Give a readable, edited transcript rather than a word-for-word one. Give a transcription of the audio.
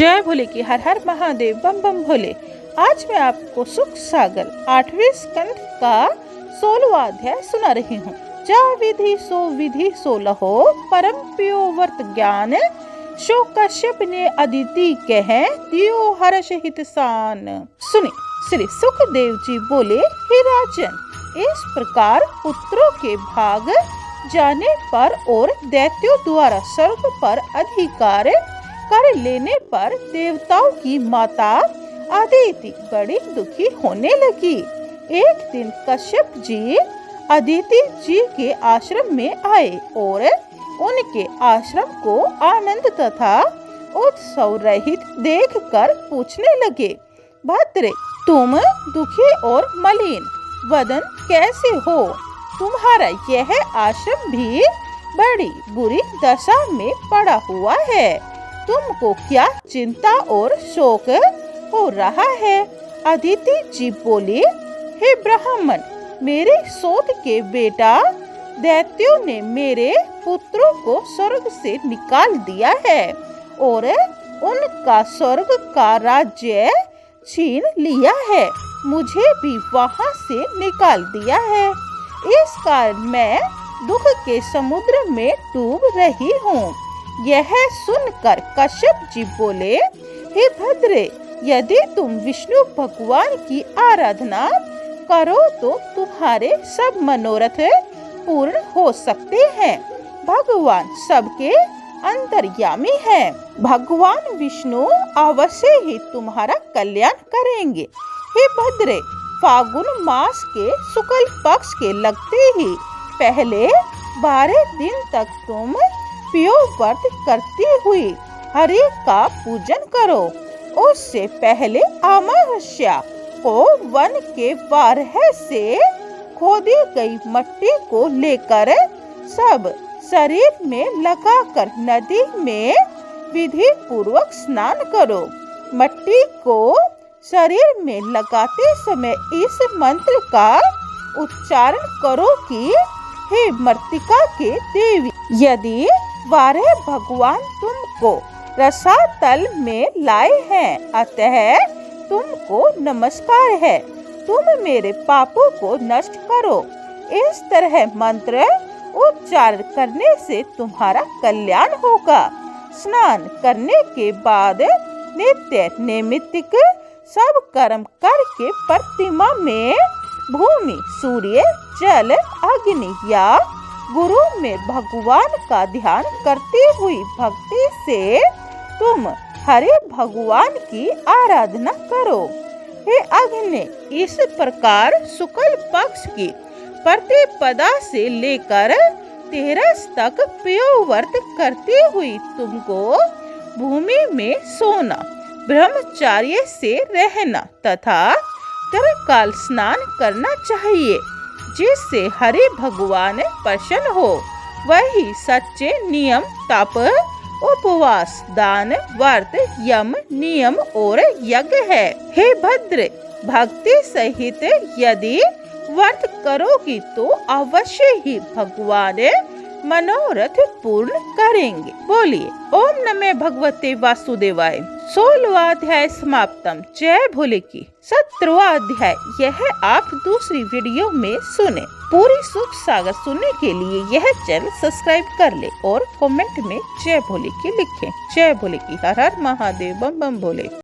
जय भोले की हर हर महादेव बम बम भोले। आज मैं आपको सुख सागर 8वें स्कंद का 16वां अध्याय सुना रही हूँ। जा विधि सो लहो परम पियो वर्त ज्ञान, शो कश्यप ने अदिति कहे दियो हर्ष हित सान। सुने श्री सुखदेव जी बोले, हे राजन, इस प्रकार पुत्रों के भाग जाने पर और दैत्यों द्वारा स्वर्ग पर अधिकार कर लेने पर देवताओं की माता अदिति बड़ी दुखी होने लगी। एक दिन कश्यप जी अदिति जी के आश्रम में आए और उनके आश्रम को आनंद तथा उत्सव रहित देखकर पूछने लगे, भद्रे, तुम दुखी और मलिन वदन कैसे हो? तुम्हारा यह आश्रम भी बड़ी बुरी दशा में पड़ा हुआ है। तुमको क्या चिंता और शोक हो रहा है? अदिति जी बोली, हे ब्राह्मण, मेरे सोत के बेटा दैत्यों ने मेरे पुत्रों को स्वर्ग से निकाल दिया है और उनका स्वर्ग का राज्य छीन लिया है। मुझे भी वहां से निकाल दिया है। इस कारण मैं दुख के समुद्र में डूब रही हूँ। यह सुनकर कश्यप जी बोले, हे भद्रे, यदि तुम विष्णु भगवान की आराधना करो तो तुम्हारे सब मनोरथ पूर्ण हो सकते हैं। भगवान सबके अंतर्यामी हैं। भगवान विष्णु अवश्य ही तुम्हारा कल्याण करेंगे। हे भद्रे, फागुन मास के शुक्ल पक्ष के लगते ही पहले 12 दिन तक तुम पियो व्रत करती हुई हरि का पूजन करो। उससे पहले अमावस्या को वन के बारह से खोदी गई मट्टी को लेकर सब शरीर में लगाकर नदी में विधि पूर्वक स्नान करो। मट्टी को शरीर में लगाते समय इस मंत्र का उच्चारण करो कि हे मर्तिका के देवी, यदि 12 भगवान तुमको रसातल में लाए हैं, अतः तुमको नमस्कार है। तुम मेरे पापों को नष्ट करो। इस तरह मंत्र उच्चारण करने से तुम्हारा कल्याण होगा। स्नान करने के बाद नित्य नैमित्तिक सब कर्म करके प्रतिमा में भूमि, सूर्य, जल, अग्नि या गुरु में भगवान का ध्यान करती हुई भक्ति से तुम हरि भगवान की आराधना करो। हे अग्नि, इस प्रकार शुक्ल पक्ष की प्रतिपदा से लेकर 13 तक पियो व्रत करती हुई तुमको भूमि में सोना, ब्रह्मचर्य से रहना तथा त्रिकाल स्नान करना चाहिए, जिससे हरि भगवान प्रसन्न हो। वही सच्चे नियम तप, उपवास, दान, व्रत, यम, नियम और यज्ञ है। हे भद्र, भक्ति सहित यदि व्रत करोगी तो अवश्य ही भगवान मनोरथ पूर्ण करेंगे। बोलिए ओम नमः भगवते वासुदेवाय। 16वां अध्याय समाप्तम। जय भोले की। 17वां अध्याय यह आप दूसरी वीडियो में सुने। पूरी सुख सागर सुनने के लिए यह चैनल सब्सक्राइब कर ले और कमेंट में जय भोले की लिखें। जय भोले की। हर हर महादेव बम बम भोले।